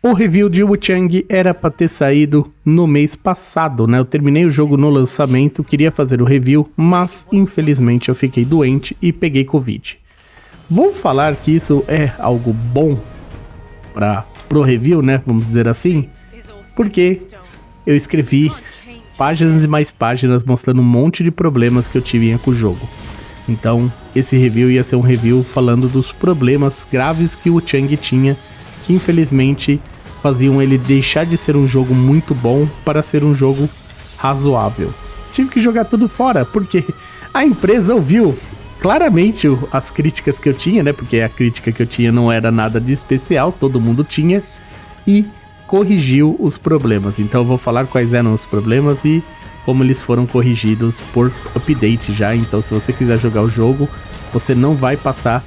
O review de Wuchang era para ter saído no mês passado, né? Eu terminei o jogo no lançamento, queria fazer o review, mas infelizmente eu fiquei doente e peguei Covid. Vou falar que isso é algo bom pro review, né? Vamos dizer assim, porque eu escrevi páginas e mais páginas mostrando um monte de problemas que eu tinha com o jogo. Então, esse review ia ser um review falando dos problemas graves que o Wuchang tinha, que infelizmente faziam ele deixar de ser um jogo muito bom para ser um jogo razoável. Tive que jogar tudo fora, porque a empresa ouviu claramente as críticas que eu tinha, né? Porque a crítica que eu tinha não era nada de especial, todo mundo tinha, e corrigiu os problemas. Então eu vou falar quais eram os problemas e como eles foram corrigidos por update já. Então se você quiser jogar o jogo, você não vai passar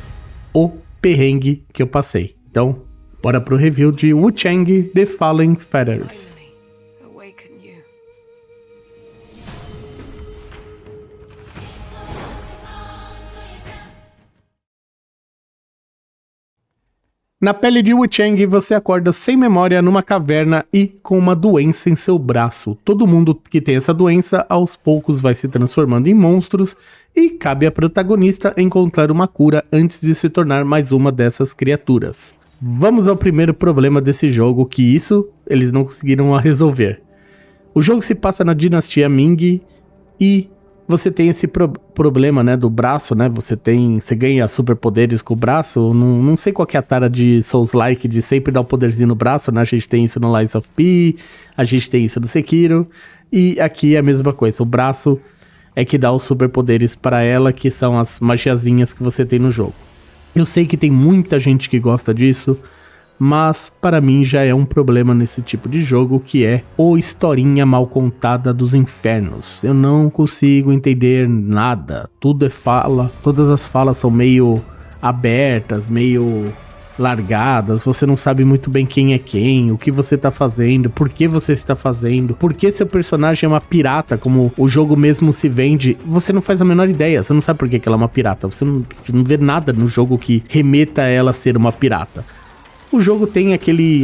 o perrengue que eu passei. Então, bora pro review de Wuchang The Fallen Feathers. Na pele de Wuchang, você acorda sem memória numa caverna e com uma doença em seu braço. Todo mundo que tem essa doença, aos poucos vai se transformando em monstros e cabe à protagonista encontrar uma cura antes de se tornar mais uma dessas criaturas. Vamos ao primeiro problema desse jogo, que isso eles não conseguiram resolver. O jogo se passa na dinastia Ming e você tem esse problema, né, do braço, né? Você ganha superpoderes com o braço. Não sei qual que é a tara de Souls-like de sempre dar um poderzinho no braço, né? A gente tem isso no Lies of P, a gente tem isso no Sekiro. E aqui é a mesma coisa. O braço é que dá os superpoderes para ela, que são as magiazinhas que você tem no jogo. Eu sei que tem muita gente que gosta disso, mas para mim já é um problema nesse tipo de jogo, que é a historinha mal contada dos infernos. Eu não consigo entender nada, tudo é fala, todas as falas são meio abertas, meio largadas, você não sabe muito bem quem é quem, o que você tá fazendo, por que você está fazendo, por que seu personagem é uma pirata, como o jogo mesmo se vende, você não faz a menor ideia, você não sabe por que ela é uma pirata, você não vê nada no jogo que remeta a ela a ser uma pirata. O jogo tem aquele,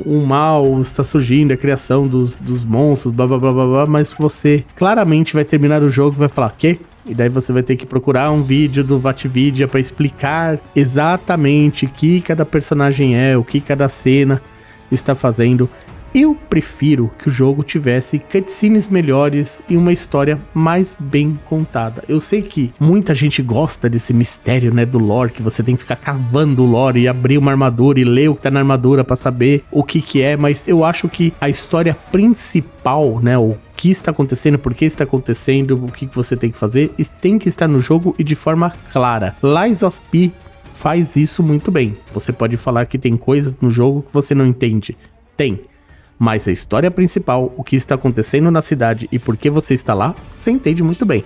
o mal está surgindo, a criação dos monstros, blá blá blá blá blá, mas você claramente vai terminar o jogo e vai falar, quê? E daí você vai ter que procurar um vídeo do VaTvidia para explicar exatamente o que cada personagem é, o que cada cena está fazendo. Eu prefiro que o jogo tivesse cutscenes melhores e uma história mais bem contada. Eu sei que muita gente gosta desse mistério, né, do lore, que você tem que ficar cavando o lore e abrir uma armadura e ler o que tá na armadura pra saber o que é, mas eu acho que a história principal, né, o que está acontecendo, por que está acontecendo, o que você tem que fazer, tem que estar no jogo e de forma clara. Lies of P faz isso muito bem. Você pode falar que tem coisas no jogo que você não entende. Tem. Mas a história principal, o que está acontecendo na cidade e por que você está lá, você entende muito bem.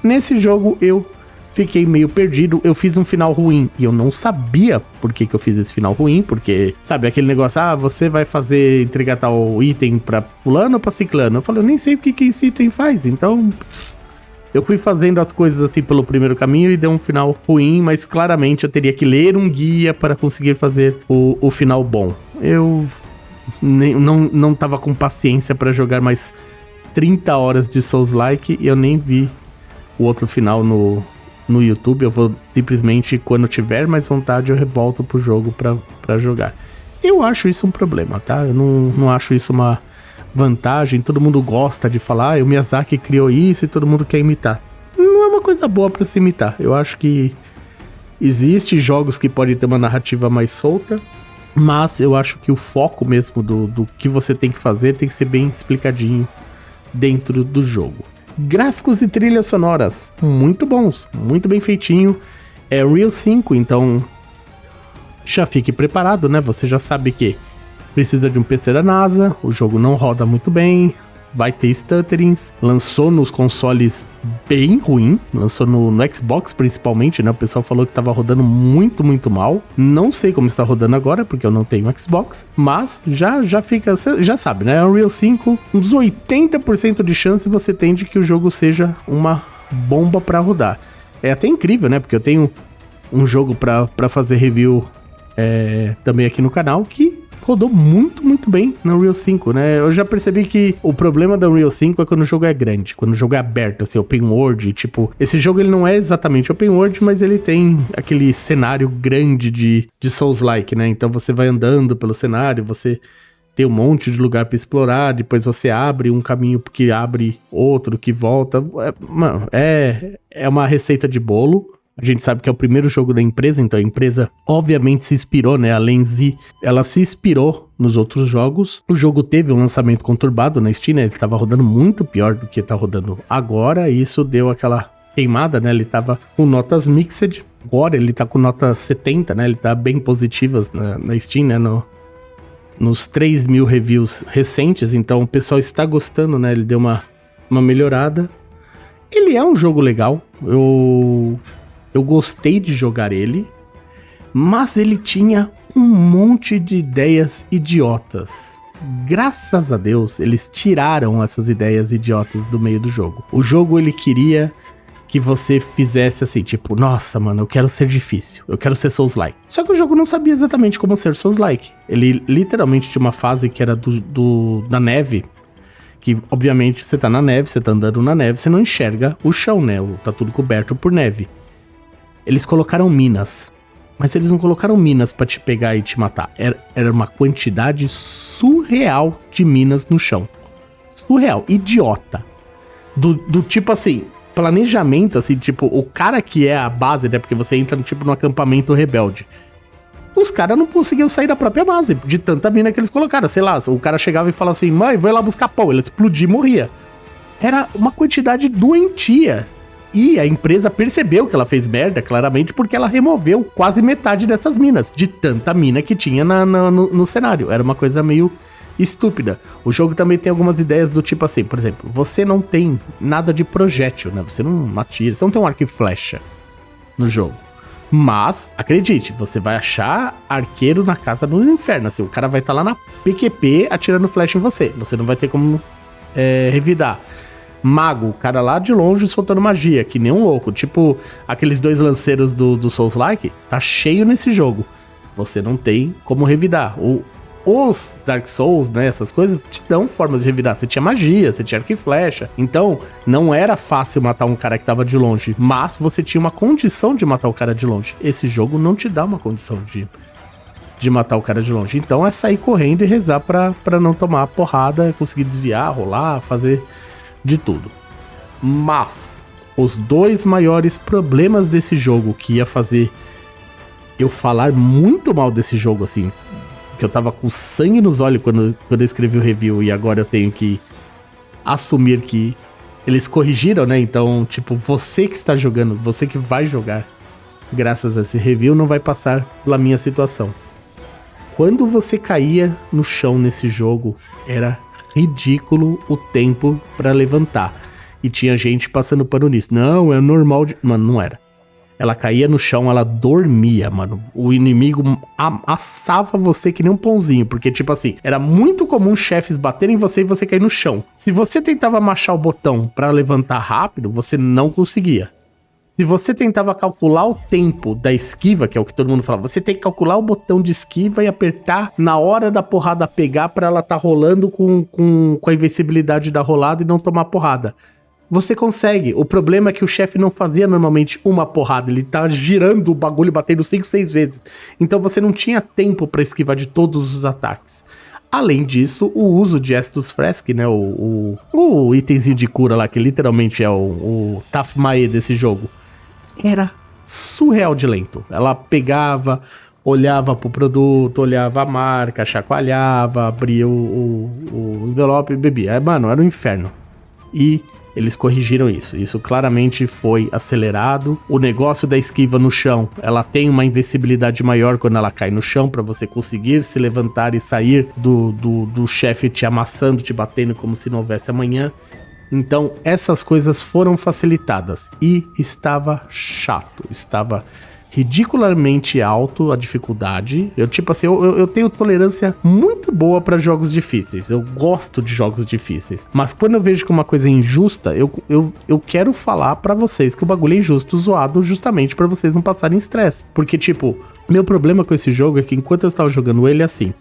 Nesse jogo eu fiquei meio perdido, eu fiz um final ruim e eu não sabia por que eu fiz esse final ruim, porque, sabe, aquele negócio, você vai entregar tal item pra fulano ou pra ciclano? Eu falei, eu nem sei o que esse item faz, então eu fui fazendo as coisas assim pelo primeiro caminho e deu um final ruim, mas claramente eu teria que ler um guia para conseguir fazer o final bom. Eu não tava com paciência pra jogar mais 30 horas de Souls-like e eu nem vi o outro final no YouTube. Eu vou simplesmente, quando tiver mais vontade, eu revolto pro jogo pra jogar. Eu acho isso um problema, tá? Eu não acho isso uma vantagem. Todo mundo gosta de falar, o Miyazaki criou isso e todo mundo quer imitar. Não é uma coisa boa pra se imitar. Eu acho que existem jogos que podem ter uma narrativa mais solta, mas eu acho que o foco mesmo do que você tem que fazer tem que ser bem explicadinho dentro do jogo. Gráficos e trilhas sonoras muito bons, muito bem feitinho. É Unreal 5, então já fique preparado, né? Você já sabe que precisa de um PC da NASA, o jogo não roda muito bem, vai ter stutterings, lançou nos consoles bem ruim, lançou no Xbox principalmente, né? O pessoal falou que tava rodando muito, muito mal. Não sei como está rodando agora, porque eu não tenho Xbox, mas já fica, já sabe, né? Unreal 5, uns 80% de chance você tem de que o jogo seja uma bomba pra rodar. É até incrível, né? Porque eu tenho um jogo pra fazer review também aqui no canal que rodou muito, muito bem na Unreal 5, né? Eu já percebi que o problema da Unreal 5 é quando o jogo é grande, quando o jogo é aberto, assim, open world, tipo, esse jogo ele não é exatamente open world, mas ele tem aquele cenário grande de Souls-like, né? Então você vai andando pelo cenário, você tem um monte de lugar pra explorar, depois você abre um caminho que abre outro, que volta. Mano, é uma receita de bolo. A gente sabe que é o primeiro jogo da empresa, então a empresa obviamente se inspirou, né? A Lenzi, ela se inspirou nos outros jogos. O jogo teve um lançamento conturbado na Steam, né? Ele estava rodando muito pior do que tá rodando agora, e isso deu aquela queimada, né? Ele tava com notas mixed, agora ele tá com nota 70, né? Ele tá bem positivas na Steam, né? Nos 3.000 reviews recentes, então o pessoal está gostando, né? Ele deu uma melhorada. Ele é um jogo legal, eu gostei de jogar ele, mas ele tinha um monte de ideias idiotas. Graças a Deus, eles tiraram essas ideias idiotas do meio do jogo. O jogo, ele queria que você fizesse assim, tipo, nossa, mano, eu quero ser difícil, eu quero ser Souls-like. Só que o jogo não sabia exatamente como ser Souls-like. Ele literalmente tinha uma fase que era da neve, que obviamente você tá na neve, você tá andando na neve, você não enxerga o chão, né? Tá tudo coberto por neve. Eles colocaram minas, mas eles não colocaram minas pra te pegar e te matar. Era uma quantidade surreal de minas no chão. Surreal, idiota. Do tipo assim, planejamento, assim, tipo, o cara que é a base, né? Porque você entra tipo no acampamento rebelde. Os caras não conseguiam sair da própria base, de tanta mina que eles colocaram. Sei lá, o cara chegava e falava assim, mãe, vou lá buscar pão. Ele explodia e morria. Era uma quantidade doentia. E a empresa percebeu que ela fez merda, claramente, porque ela removeu quase metade dessas minas, de tanta mina que tinha no cenário. Era uma coisa meio estúpida. O jogo também tem algumas ideias do tipo assim, por exemplo, você não tem nada de projétil, né? Você não atira, você não tem um arco e flecha no jogo. Mas, acredite, você vai achar arqueiro na casa do inferno, assim, o cara vai estar lá na PQP atirando flecha em você. Você não vai ter como revidar. Mago, o cara lá de longe soltando magia, que nem um louco. Tipo, aqueles 2 lanceiros do Souls-like, tá cheio nesse jogo. Você não tem como revidar. Os Dark Souls, né, essas coisas, te dão formas de revidar. Você tinha magia, você tinha arco e flecha. Então, não era fácil matar um cara que tava de longe, mas você tinha uma condição de matar o cara de longe. Esse jogo não te dá uma condição de matar o cara de longe. Então, é sair correndo e rezar pra não tomar a porrada, conseguir desviar, rolar, fazer de tudo. Mas os 2 maiores problemas desse jogo que ia fazer eu falar muito mal desse jogo, assim, que eu tava com sangue nos olhos quando eu escrevi o review, e agora eu tenho que assumir que eles corrigiram, né? Então, tipo, você que está jogando, você que vai jogar graças a esse review, não vai passar pela minha situação. Quando você caía no chão nesse jogo, era ridículo o tempo pra levantar. E tinha gente passando pano nisso. Não, é normal de... Mano, não era. Ela caía no chão, ela dormia, mano. O inimigo assava você que nem um pãozinho. Porque, tipo assim, era muito comum chefes baterem em você e você cair no chão. Se você tentava machar o botão pra levantar rápido, você não conseguia. Se você tentava calcular o tempo da esquiva, que é o que todo mundo fala, você tem que calcular o botão de esquiva e apertar na hora da porrada pegar pra ela tá rolando com a invencibilidade da rolada e não tomar porrada. Você consegue. O problema é que o chefe não fazia normalmente uma porrada, ele tá girando o bagulho, batendo 5, 6 vezes. Então você não tinha tempo pra esquivar de todos os ataques. Além disso, o uso de Estus Fresque, né, o itemzinho de cura lá, que literalmente é o Tafmae desse jogo, era surreal de lento. Ela pegava, olhava pro produto, olhava a marca, chacoalhava, abria o envelope e bebia. Mano, era um inferno. E eles corrigiram isso. Isso claramente foi acelerado. O negócio da esquiva no chão, ela tem uma invencibilidade maior quando ela cai no chão, pra você conseguir se levantar e sair do chefe te amassando, te batendo como se não houvesse amanhã. Então, essas coisas foram facilitadas e estava chato, estava ridiculamente alto a dificuldade. Eu, tipo assim, eu tenho tolerância muito boa para jogos difíceis, eu gosto de jogos difíceis, mas quando eu vejo que uma coisa é injusta, eu quero falar para vocês que o bagulho é injusto, zoado, justamente para vocês não passarem estresse. Porque, tipo, meu problema com esse jogo é que enquanto eu estava jogando ele, assim,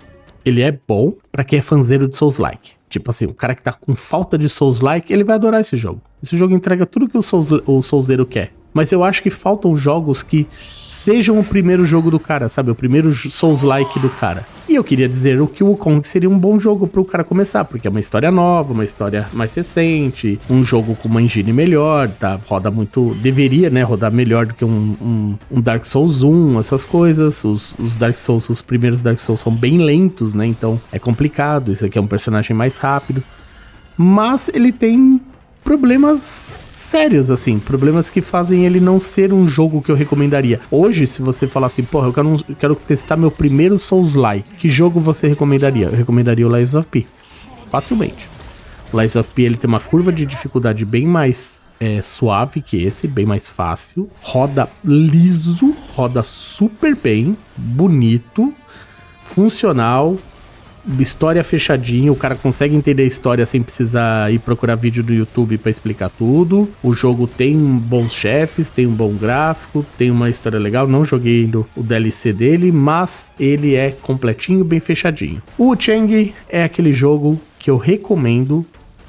ele é bom pra quem é fanzeiro de Souls-like. Tipo assim, o cara que tá com falta de Souls-like, ele vai adorar esse jogo. Esse jogo entrega tudo que o Soulsero quer. Mas eu acho que faltam jogos que sejam o primeiro jogo do cara, sabe? O primeiro Souls-like do cara. E eu queria dizer que o Wukong seria um bom jogo pro cara começar, porque é uma história nova, uma história mais recente, um jogo com uma engine melhor, tá? Roda muito... Deveria, né? Rodar melhor do que um Dark Souls 1, essas coisas. Os Dark Souls, os primeiros Dark Souls são bem lentos, né? Então é complicado. Isso aqui é um personagem mais rápido. Mas ele tem problemas sérios, assim, problemas que fazem ele não ser um jogo que eu recomendaria. Hoje, se você falar assim, porra, eu quero testar meu primeiro Souls-like, que jogo você recomendaria? Eu recomendaria o Lies of P, facilmente. O Lies of P, ele tem uma curva de dificuldade bem mais suave que esse, bem mais fácil, roda liso, roda super bem, bonito, funcional, história fechadinha, o cara consegue entender a história sem precisar ir procurar vídeo do YouTube pra explicar tudo. O jogo tem bons chefes, tem um bom gráfico, tem uma história legal. Não joguei o DLC dele, mas ele é completinho, bem fechadinho. O Wu Chang é aquele jogo que eu recomendo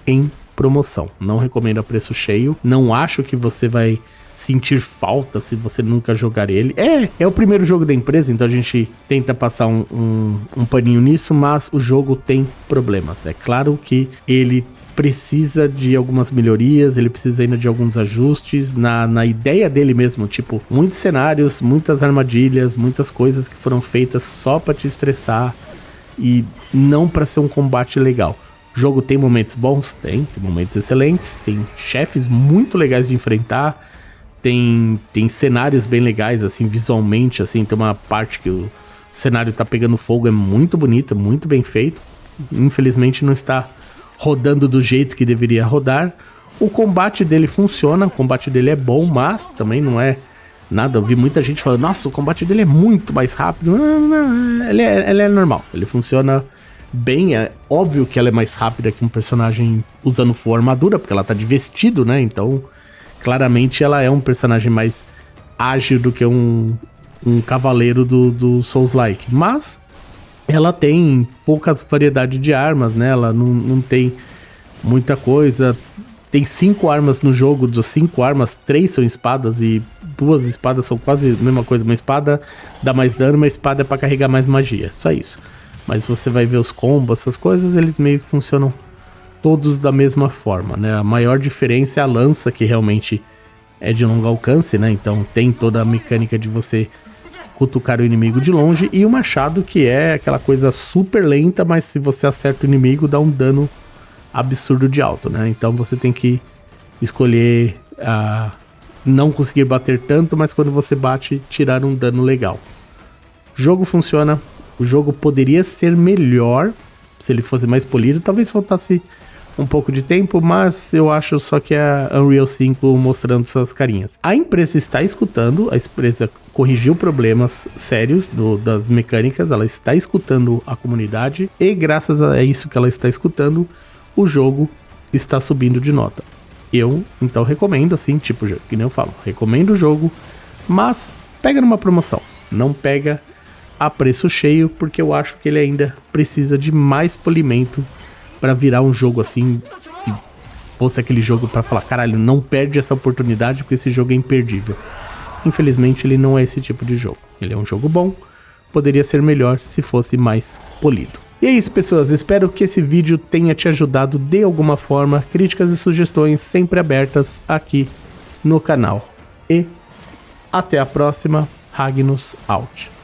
em promoção. Não recomendo a preço cheio. Não acho que você vai sentir falta se você nunca jogar ele. É o primeiro jogo da empresa, então a gente tenta passar um paninho nisso, mas o jogo tem problemas. É claro que ele precisa de algumas melhorias, ele precisa ainda de alguns ajustes na ideia dele mesmo, tipo, muitos cenários, muitas armadilhas, muitas coisas que foram feitas só pra te estressar e não pra ser um combate legal. O jogo tem momentos bons? Tem momentos excelentes, tem chefes muito legais de enfrentar, tem cenários bem legais, assim, visualmente, assim, tem uma parte que o cenário tá pegando fogo, é muito bonito, é muito bem feito. Infelizmente não está rodando do jeito que deveria rodar. O combate dele funciona, o combate dele é bom, mas também não é nada. Eu vi muita gente falando, nossa, o combate dele é muito mais rápido. Não, ele é normal, ele funciona bem. É óbvio que ela é mais rápida que um personagem usando full armadura, porque ela tá de vestido, né, então claramente ela é um personagem mais ágil do que um cavaleiro do Souls-like. Mas ela tem poucas variedades de armas, né? Ela não tem muita coisa. Tem 5 armas no jogo. Das 5 armas, 3 são espadas e 2 espadas são quase a mesma coisa. Uma espada dá mais dano, uma espada é pra carregar mais magia. Só isso. Mas você vai ver os combos, essas coisas, eles meio que funcionam todos da mesma forma, né? A maior diferença é a lança, que realmente é de longo alcance, né? Então tem toda a mecânica de você cutucar o inimigo de longe, e o machado, que é aquela coisa super lenta, mas se você acerta o inimigo, dá um dano absurdo de alto, né? Então você tem que escolher não conseguir bater tanto, mas quando você bate, tirar um dano legal. O jogo funciona, o jogo poderia ser melhor se ele fosse mais polido, talvez faltasse um pouco de tempo, mas eu acho só que é a Unreal 5 mostrando suas carinhas. A empresa está escutando, a empresa corrigiu problemas sérios das mecânicas, ela está escutando a comunidade, e graças a isso que ela está escutando, o jogo está subindo de nota. Eu, então, recomendo, assim, tipo, que nem eu falo, recomendo o jogo, mas pega numa promoção, não pega a preço cheio, porque eu acho que ele ainda precisa de mais polimento para virar um jogo assim, que fosse aquele jogo para falar, caralho, não perde essa oportunidade porque esse jogo é imperdível. Infelizmente ele não é esse tipo de jogo. Ele é um jogo bom, poderia ser melhor se fosse mais polido. E é isso, pessoas, espero que esse vídeo tenha te ajudado de alguma forma. Críticas e sugestões sempre abertas aqui no canal. E até a próxima. Ragnos out.